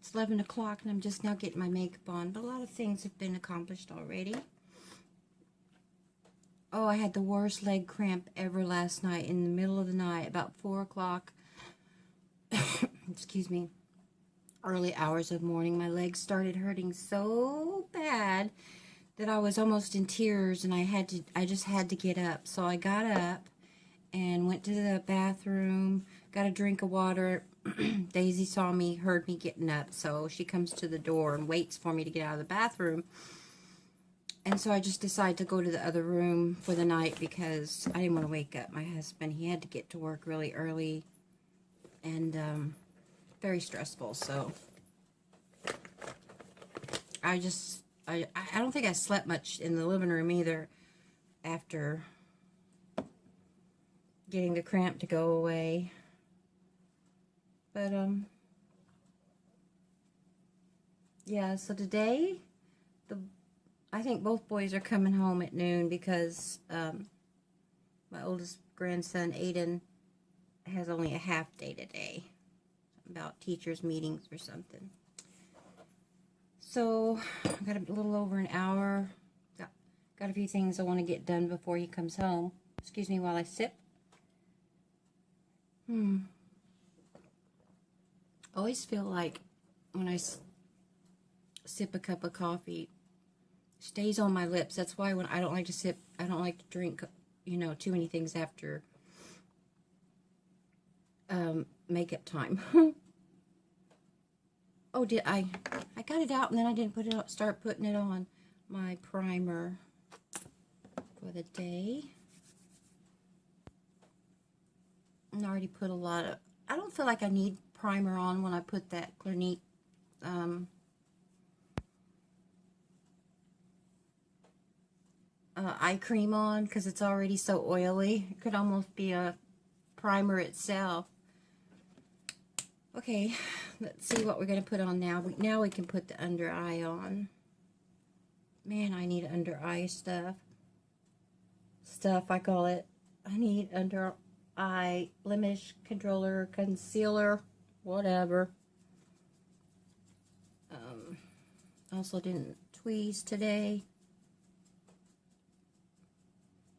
It's 11 o'clock and I'm just now getting my makeup on, but a lot of things have been accomplished already. Oh, I had the worst leg cramp ever last night in the middle of the night, about 4 o'clock. Excuse me. Early hours of morning. My legs started hurting so bad that I was almost in tears, and I just had to get up. So I got up and went to the bathroom, got a drink of water. Daisy saw me, heard me getting up, so she comes to the door and waits for me to get out of the bathroom. And so I just decided to go to the other room for the night because I didn't want to wake up my husband. He had to get to work really early and very stressful. So I don't think I slept much in the living room either after getting the cramp to go away. But yeah, so today I think both boys are coming home at noon because my oldest grandson, Aiden, has only a half day today. About teachers' meetings or something. So, I've got a little over an hour. Got a few things I want to get done before he comes home. Excuse me while I sip. I always feel like when I sip a cup of coffee, stays on my lips. That's why when I don't like to sip, I don't like to drink, you know, too many things after makeup time. Oh, I got it out and then I didn't start putting it on. My primer for the day. And I already put a lot of, I don't feel like I need primer on when I put that Clinique eye cream on because it's already so oily. It could almost be a primer itself. Okay, let's see what we're going to put on now. Now we can put the under eye on. Man, I need under eye stuff. I call it. I need under eye blemish controller, concealer, whatever. Also didn't tweeze today.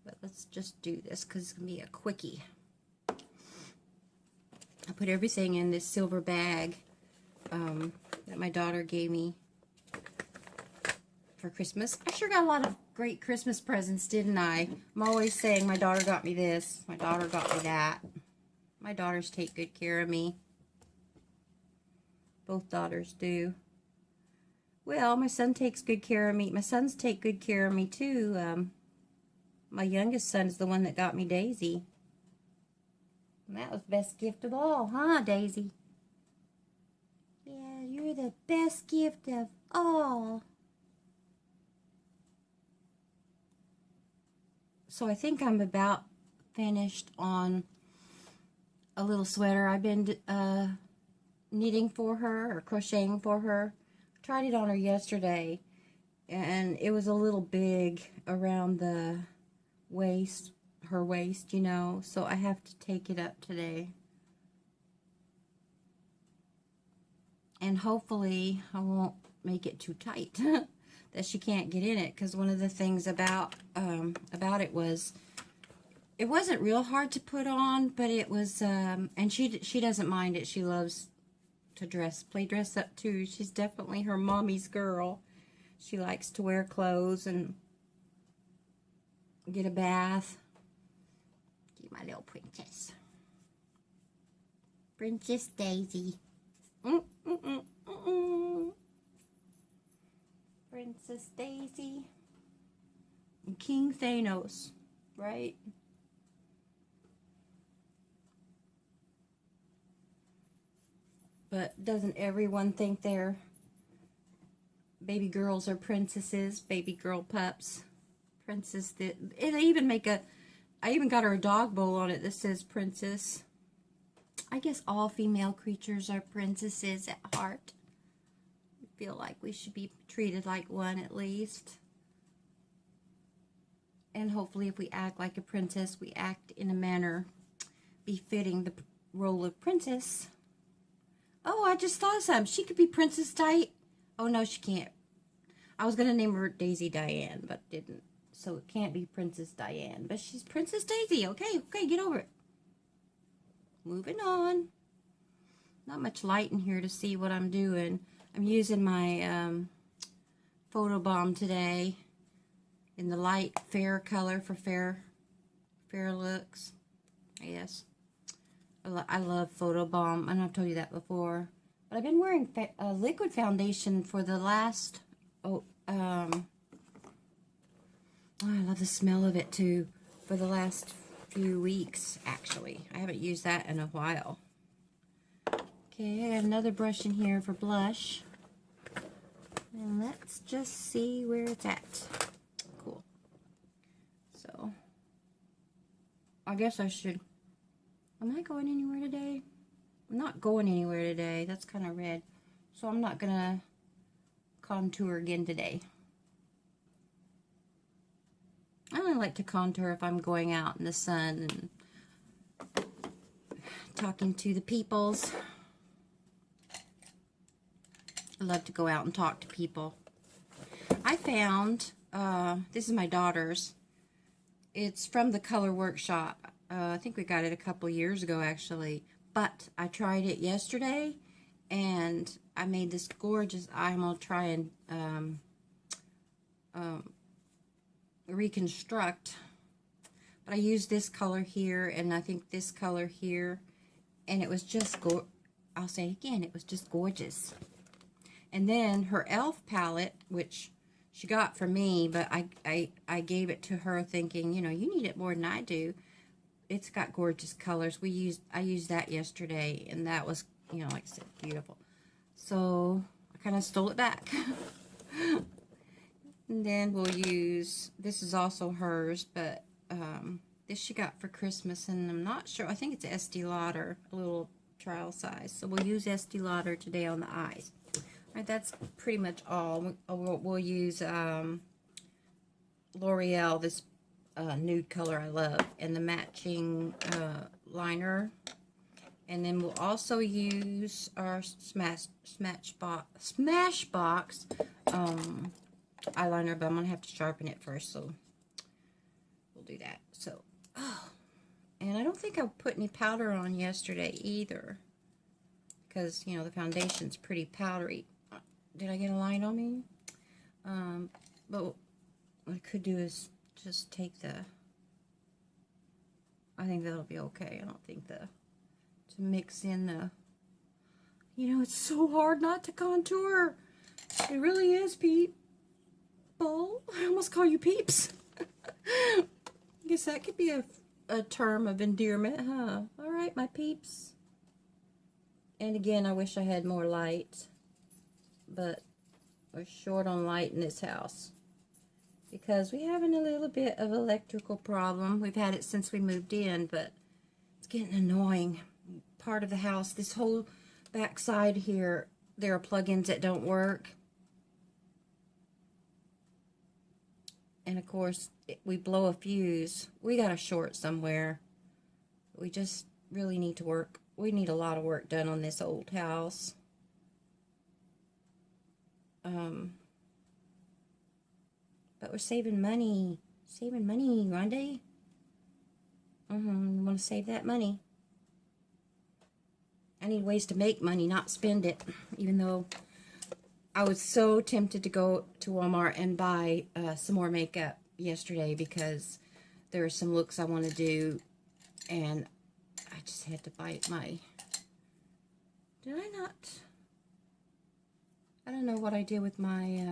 But let's just do this because it's going to be a quickie. I put everything in this silver bag that my daughter gave me for Christmas. I sure got a lot of great Christmas presents, didn't I? I'm always saying my daughter got me this, my daughter got me that. My daughters take good care of me. Both daughters do. Well, my son takes good care of me. My sons take good care of me too. My youngest son is the one that got me Daisy. And that was the best gift of all, huh, Daisy? Yeah, you're the best gift of all. So I think I'm about finished on a little sweater I've been knitting for her or crocheting for her. I tried it on her yesterday and it was a little big around the waist, her waist, you know, so I have to take it up today. And hopefully I won't make it too tight that she can't get in it, because one of the things about it was it wasn't real hard to put on, but it was and she doesn't mind it. She loves to play dress up too. She's definitely her mommy's girl. She likes to wear clothes and get a bath. Get my little princess. Princess Daisy. Princess Daisy. And King Thanos, right? But doesn't everyone think their baby girls are princesses, baby girl pups? Princess, I even got her a dog bowl on it that says princess. I guess all female creatures are princesses at heart. I feel like we should be treated like one at least. And hopefully if we act like a princess, we act in a manner befitting the role of princess. Oh, I just thought of something. She could be Princess Di. Oh, no, she can't. I was going to name her Daisy Diane, but didn't. So it can't be Princess Diane. But she's Princess Daisy. Okay, okay, get over it. Moving on. Not much light in here to see what I'm doing. I'm using my photo bomb today in the light fair color for fair looks. Yes. I love photo bomb. I know I've told you that before. But I've been wearing liquid foundation for the last, oh, I love the smell of it too, for the last few weeks, actually. I haven't used that in a while. Okay, I got another brush in here for blush. And let's just see where it's at. Cool. So, I guess I should, am I going anywhere today? I'm not going anywhere today. That's kind of red. So I'm not going to contour again today. I only like to contour if I'm going out in the sun and talking to the peoples. I love to go out and talk to people. I found, this is my daughter's. It's from the Color Workshop. I think we got it a couple years ago, actually. But I tried it yesterday, and I made this gorgeous, I'm going to try and reconstruct. But I used this color here, and I think this color here, and it was just, I'll say it again, it was just gorgeous. And then her e.l.f. palette, which she got from me, but I gave it to her thinking, you know, you need it more than I do. It's got gorgeous colors. I used that yesterday, and that was, you know, like I said, beautiful. So I kind of stole it back. And then we'll use, this is also hers, but this she got for Christmas, and I'm not sure, I think it's Estee Lauder, a little trial size. So we'll use Estee Lauder today on the eyes. All right, that's pretty much all. We'll use L'Oreal, this nude color I love, and the matching liner. And then we'll also use our Smashbox eyeliner, but I'm going to have to sharpen it first, so we'll do that. So, oh, and I don't think I put any powder on yesterday either, because, you know, the foundation's pretty powdery. Did I get a line on me? But what I could do is just take the, I think that'll be okay. I don't think to mix in the, you know, it's so hard not to contour. It really is, people. I almost call you peeps. I guess that could be a term of endearment, huh? All right, my peeps. And again, I wish I had more light, but we're short on light in this house because we're having a little bit of electrical problem. We've had it since we moved in, but it's getting annoying. Part of the house, this whole back side here, there are plugins that don't work. And of course, we blow a fuse. We got a short somewhere. We just really need to work. We need a lot of work done on this old house. But we're saving money. Saving money, Ronda. We want to save that money. I need ways to make money, not spend it. Even though I was so tempted to go to Walmart and buy some more makeup yesterday because there are some looks I want to do, and I just had to bite my, did I not? I don't know what I did with my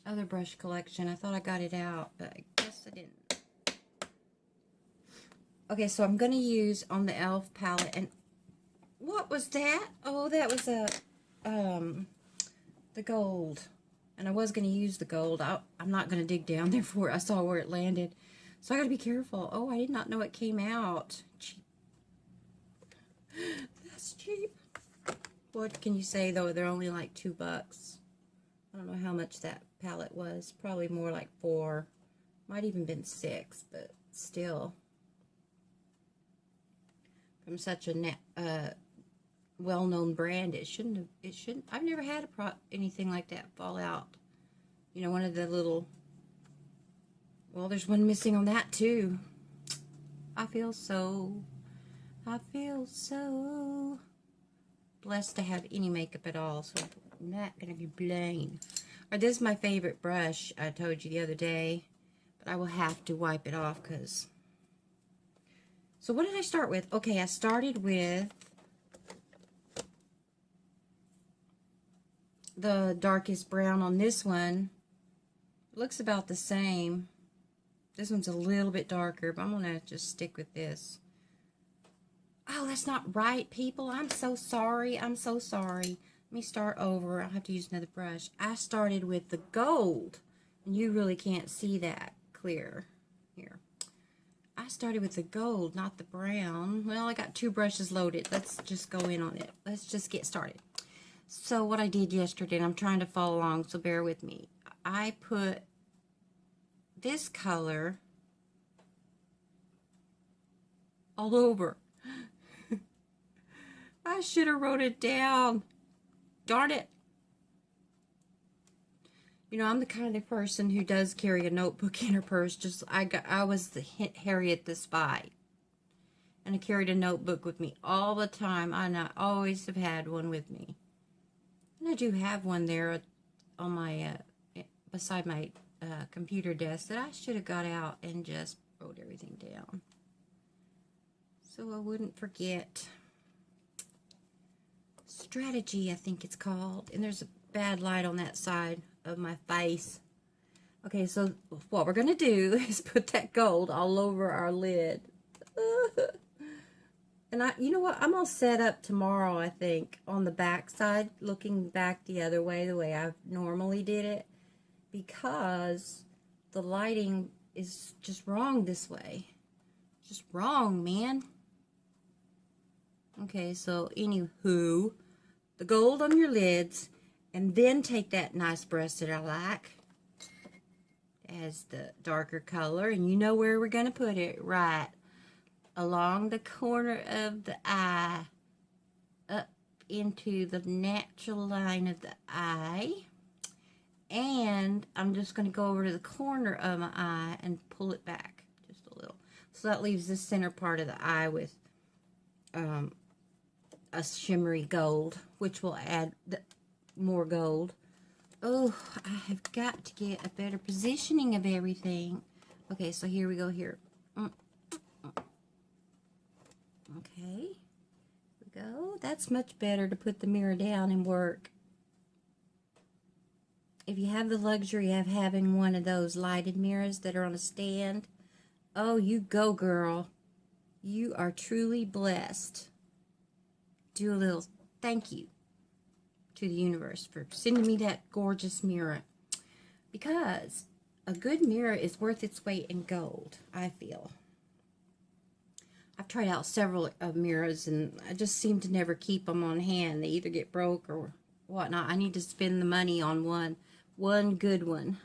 other brush collection. I thought I got it out, but I guess I didn't. Okay, so I'm going to use on the e.l.f. palette, and what was that? Oh, that was the gold. And I was going to use the gold. I'm not going to dig down there for it. I saw where it landed. So I got to be careful. Oh, I did not know it came out. Cheap. That's cheap. What can you say, though? They're only like $2. I don't know how much that palette was. Probably more like $4. Might even been $6, but still. From such a well-known brand. I've never had anything like that fall out. You know, one of the little, well, there's one missing on that too. I feel so blessed to have any makeup at all, so I'm not going to complain. Or this is my favorite brush, I told you the other day, but I will have to wipe it off because... So what did I start with? Okay, I started with the darkest brown on this one. It looks about the same. This one's a little bit darker, but I'm going to just stick with this. Oh, that's not right, people. I'm so sorry. I'm so sorry. Let me start over. I'll have to use another brush. I started with the gold, and you really can't see that clear here. I started with the gold, not the brown. Well, I got 2 brushes loaded. Let's just go in on it. Let's just get started. So what I did yesterday, and I'm trying to follow along, so bear with me. I put this color all over. I should have wrote it down. Darn it. You know, I'm the kind of person who does carry a notebook in her purse. I was the Harriet the Spy. And I carried a notebook with me all the time. And I always have had one with me. And I do have one there on my, beside my computer desk that I should have got out and just wrote everything down. So I wouldn't forget. Strategy, I think it's called. And there's a bad light on that side of my face. Okay, so what we're going to do is put that gold all over our lid. And you know what? I'm going to set up tomorrow, I think, on the back side, looking back the other way, the way I normally did it, because the lighting is just wrong this way. Just wrong, man. Okay, so anywho, the gold on your lids, and then take that nice brush that I like as the darker color, and you know where we're going to put it, right along the corner of the eye, up into the natural line of the eye, and I'm just going to go over to the corner of my eye and pull it back just a little. So that leaves the center part of the eye with a shimmery gold, which will add more gold. Oh, I have got to get a better positioning of everything. Okay, so here we go here. Okay, here we go. That's much better to put the mirror down and work. If you have the luxury of having one of those lighted mirrors that are on a stand, oh, you go, girl. You are truly blessed. Do a little thank you to the universe for sending me that gorgeous mirror, because a good mirror is worth its weight in gold, I feel. I've tried out several mirrors, and I just seem to never keep them on hand. They either get broke or whatnot. I need to spend the money on one good one.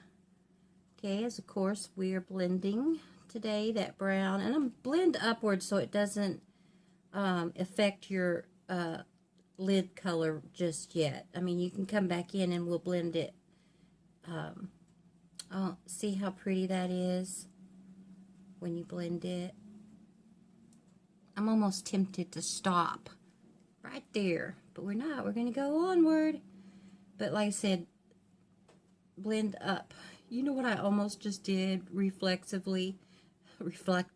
Okay, as of course we are blending today that brown, and I'm blend upwards so it doesn't affect your lid color just yet. I mean, you can come back in and we'll blend it. Oh, see how pretty that is when you blend it. I'm almost tempted to stop right there, but we're not. We're going to go onward. But like I said, blend up. You know what I almost just did reflexively? Reflectively?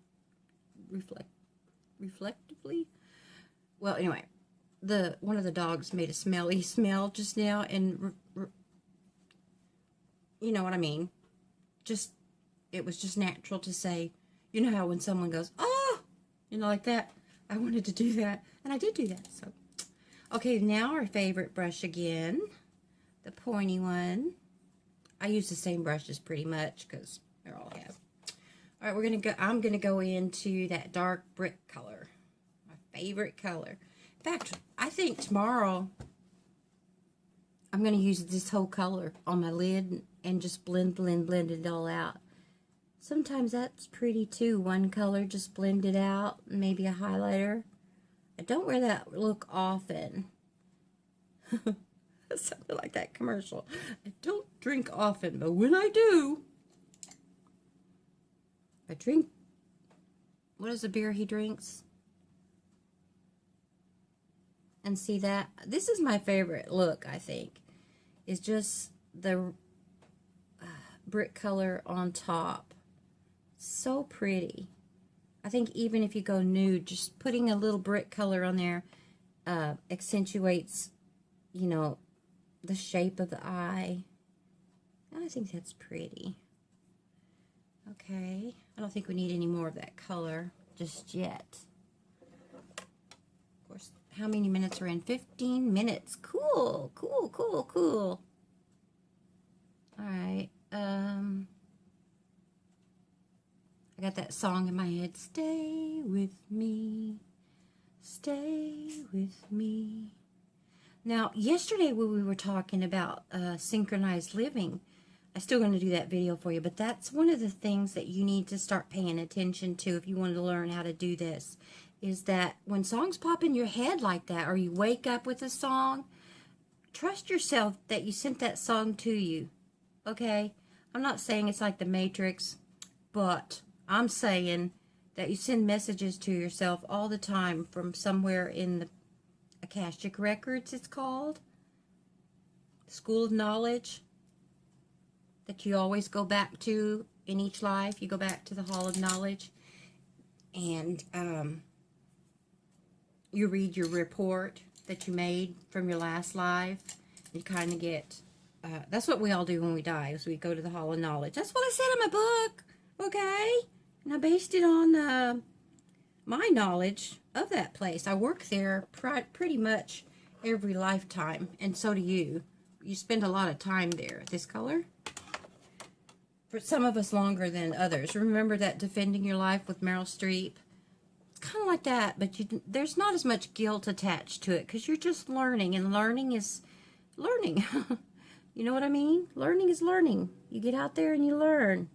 Well, anyway, one of the dogs made a smelly smell just now, and you know what I mean. It was just natural to say, you know how when someone goes, oh, you know, like that. I wanted to do that, and I did do that. So, okay, now our favorite brush again, the pointy one. I use the same brushes pretty much because they're all I have. All right, I'm gonna go into that dark brick color, my favorite color. In fact, I think tomorrow I'm going to use this whole color on my lid and just blend it all out. Sometimes that's pretty too. One color, just blend it out, maybe a highlighter. I don't wear that look often. Something like that commercial. I don't drink often, but when I do, I drink. What is the beer he drinks? And see that? This is my favorite look, I think. Is just the brick color on top. So pretty. I think even if you go nude, just putting a little brick color on there accentuates, you know, the shape of the eye. I think that's pretty. Okay, I don't think we need any more of that color just yet. Of course, how many minutes are in? 15 minutes. Cool, cool, cool, cool. All right. I got that song in my head. Stay with me. Stay with me. Now, yesterday when we were talking about synchronized living, I'm still going to do that video for you, but that's one of the things that you need to start paying attention to if you want to learn how to do this, is that when songs pop in your head like that, or you wake up with a song, trust yourself that you sent that song to you, okay? I'm not saying it's like the Matrix, but I'm saying that you send messages to yourself all the time from somewhere in the Akashic Records, it's called. School of Knowledge that you always go back to in each life. You go back to the Hall of Knowledge and you read your report that you made from your last life. You kind of get, that's what we all do when we die, is we go to the Hall of Knowledge. That's what I said in my book, okay? And I based it on my knowledge of that place. I work there pretty much every lifetime, and so do you. You spend a lot of time there. This color? For some of us longer than others. Remember that Defending Your Life with Meryl Streep? It's kind of like that, but there's not as much guilt attached to it because you're just learning, and learning is learning. You know what I mean? Learning is learning. You get out there and you learn.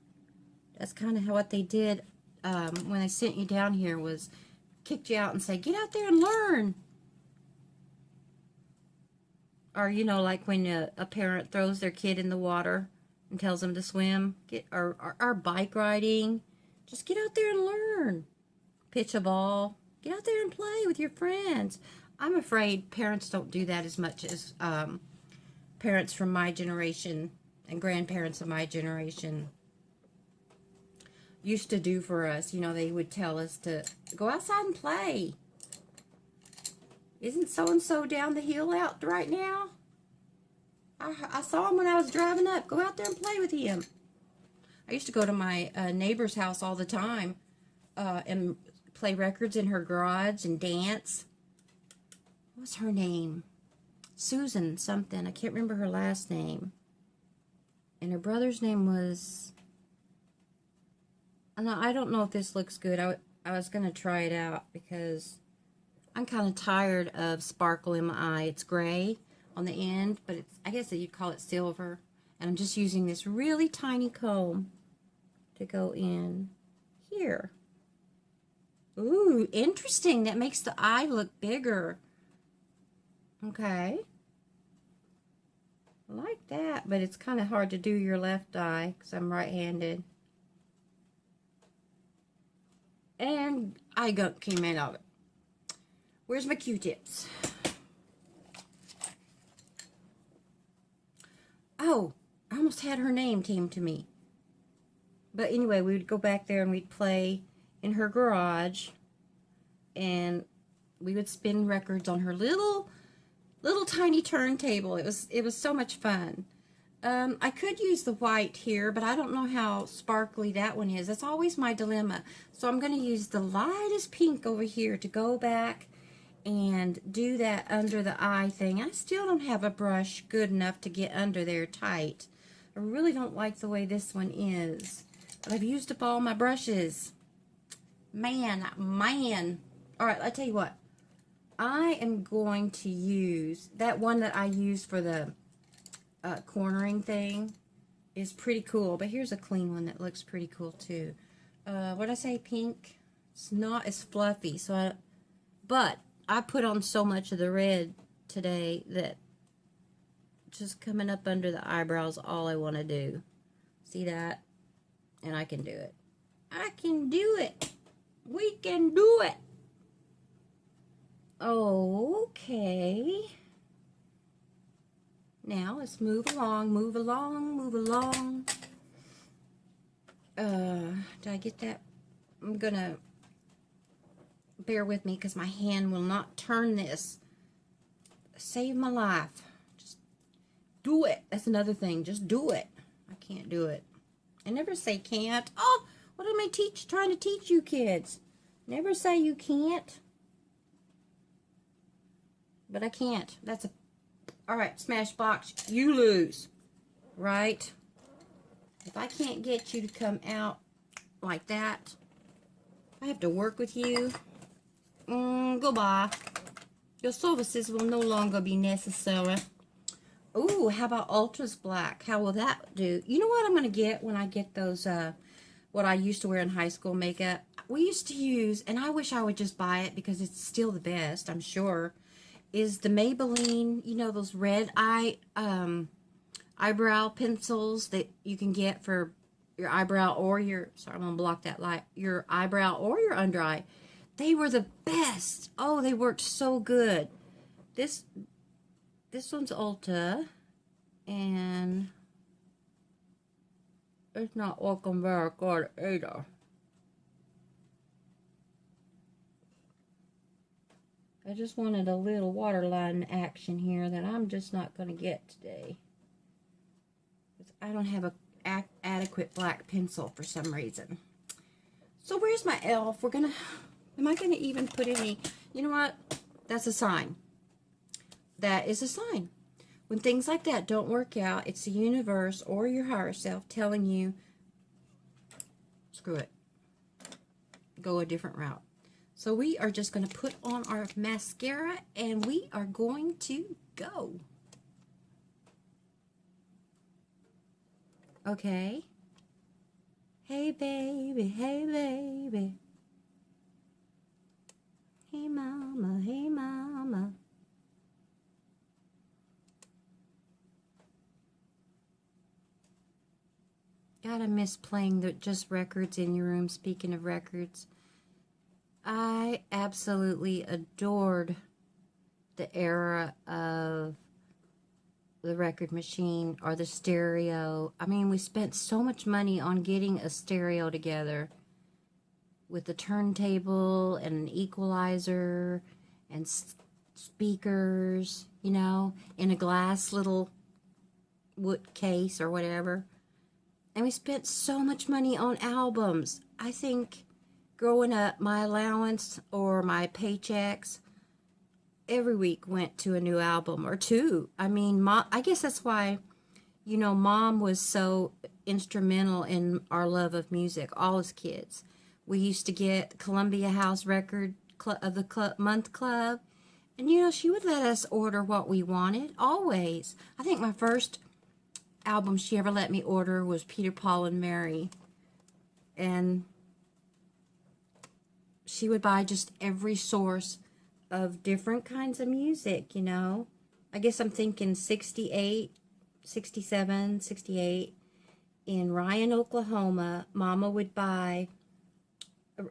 That's kind of what they did when they sent you down here, was kicked you out and say, get out there and learn. Or, you know, like when a parent throws their kid in the water and tells them to swim. Or bike riding. Just get out there and learn. Pitch a ball. Get out there and play with your friends. I'm afraid parents don't do that as much as parents from my generation and grandparents of my generation used to do for us. You know, they would tell us to go outside and play. Isn't so-and-so down the hill out right now? I saw him when I was driving up. Go out there and play with him. I used to go to my neighbor's house all the time and play records in her garage and dance. What's her name? Susan something. I can't remember her last name. And her brother's name was... I don't know if this looks good. I was going to try it out because I'm kind of tired of sparkle in my eye. It's gray on the end, but it's, I guess that you'd call it silver. And I'm just using this really tiny comb to go in here. Ooh, interesting. That makes the eye look bigger. Okay. I like that, but it's kind of hard to do your left eye because I'm right-handed. And eye gunk came out of it. Where's my Q-tips? Oh, I almost had her name came to me. But anyway, we would go back there and we'd play in her garage. And we would spin records on her little tiny turntable. It was so much fun. I could use the white here, but I don't know how sparkly that one is. That's always my dilemma. So I'm going to use the lightest pink over here to go back and do that under the eye thing. I still don't have a brush good enough to get under there tight. I really don't like the way this one is. But I've used up all my brushes. Man. All right, I'll tell you what. I am going to use that one that I used for the cornering thing. Is pretty cool, but here's a clean one that looks pretty cool too. What did I say? Pink. It's not as fluffy, but I put on so much of the red today that just coming up under the eyebrows all I want to do. See that? And I can do it. I can do it. We can do it. Okay. Now let's move along, move along, move along. Did I get that? I'm gonna bear with me because my hand will not turn this. Save my life. Just do it. That's another thing. Just do it. I can't do it. I never say can't. Oh, what am I trying to teach you kids? Never say you can't. But I can't. That's a... Alright, Smashbox, you lose. Right? If I can't get you to come out like that, I have to work with you. Goodbye. Your services will no longer be necessary. Ooh, how about Ultras Black? How will that do? You know what I'm going to get when I get those, what I used to wear in high school makeup? We used to use, and I wish I would just buy it because it's still the best, I'm sure, is the Maybelline, you know, those red eyebrow pencils that you can get for your eyebrow or your, sorry, I'm going to block that light, your eyebrow or your under eye. They were the best. Oh, they worked so good. This one's Ulta, and it's not working very good either. I just wanted a little waterline action here that I'm just not going to get today. I don't have a adequate black pencil for some reason. So where's my elf? Am I going to even put any, you know what? That's a sign. That is a sign. When things like that don't work out, it's the universe or your higher self telling you, screw it. Go a different route. So we are just going to put on our mascara and we are going to go. Okay. Hey baby, hey baby. Hey mama, hey mama. God, I miss playing just records in your room. Speaking of records, I absolutely adored the era of the record machine or the stereo. I mean, we spent so much money on getting a stereo together with the turntable and an equalizer and speakers, you know, in a glass little wood case or whatever. And we spent so much money on albums. I think growing up, my allowance or my paychecks every week went to a new album or two. I mean, I guess that's why, you know, Mom was so instrumental in our love of music, all as kids. We used to get Columbia House Record of the Month Club. And, you know, she would let us order what we wanted, always. I think my first album she ever let me order was Peter, Paul, and Mary. And she would buy just every source of different kinds of music, you know. I guess I'm thinking 68, 67, 68. In Ryan, Oklahoma, Mama would buy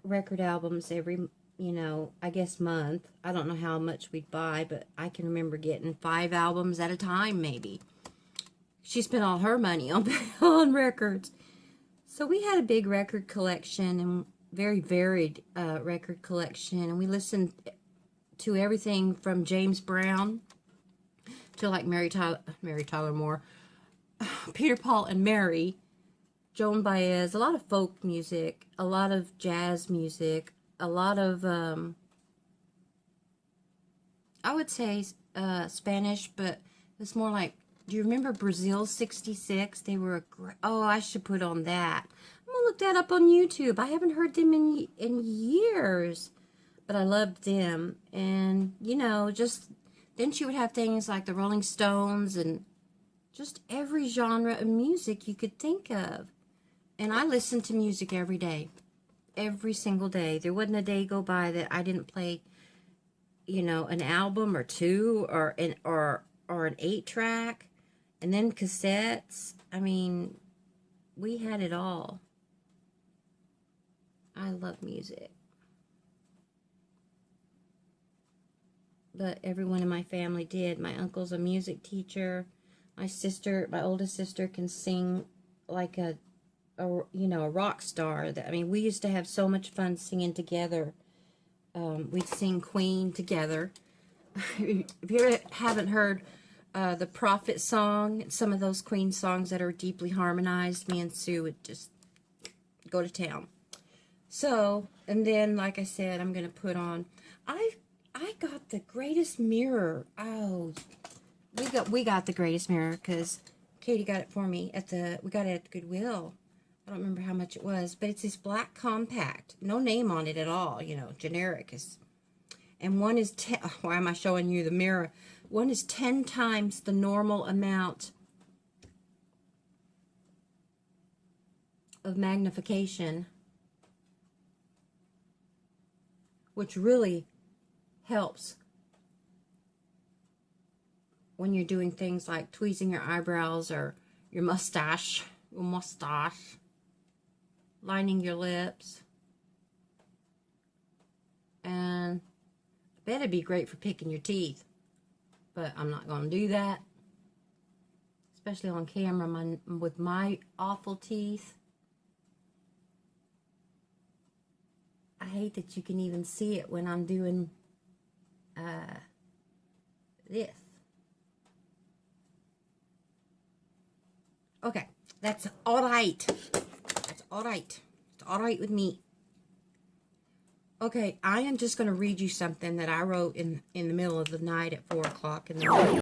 record albums every, you know, I guess month. I don't know how much we'd buy, but I can remember getting 5 albums at a time, maybe. She spent all her money on records. So we had a big record collection and very varied record collection, and we listened to everything from James Brown to like Mary Tyler Moore, Peter, Paul, and Mary, Joan Baez, a lot of folk music, a lot of jazz music, a lot of, I would say Spanish, but it's more like, do you remember Brazil 66? They were a great, oh, I should put on that. I'm going to look that up on YouTube. I haven't heard them in years, but I loved them. And, you know, just, then she would have things like the Rolling Stones and just every genre of music you could think of. And I listened to music every day, every single day. There wasn't a day go by that I didn't play you know, an album or two, or an 8-track, and then cassettes. I mean, we had it all. I love music. But everyone in my family did. My uncle's a music teacher. My oldest sister can sing like a rock star. I mean, we used to have so much fun singing together. We'd sing Queen together. If you haven't heard the Prophet song, some of those Queen songs that are deeply harmonized, me and Sue would just go to town. So, and then, like I said, I'm going to put on, I got the greatest mirror. Oh, we got the greatest mirror because Katie got it for me we got it at Goodwill. I don't remember how much it was, but it's this black compact, no name on it at all, you know, generic. And one is why am I showing you the mirror? One is 10 times the normal amount of magnification, which really helps when you're doing things like tweezing your eyebrows or your mustache, lining your lips. And I bet it'd be great for picking your teeth, but I'm not going to do that, especially on camera with my awful teeth. I hate that you can even see it when I'm doing this. Okay, that's all right. That's all right. It's all right with me. Okay, I am just going to read you something that I wrote in the middle of the night at 4 o'clock in the morning.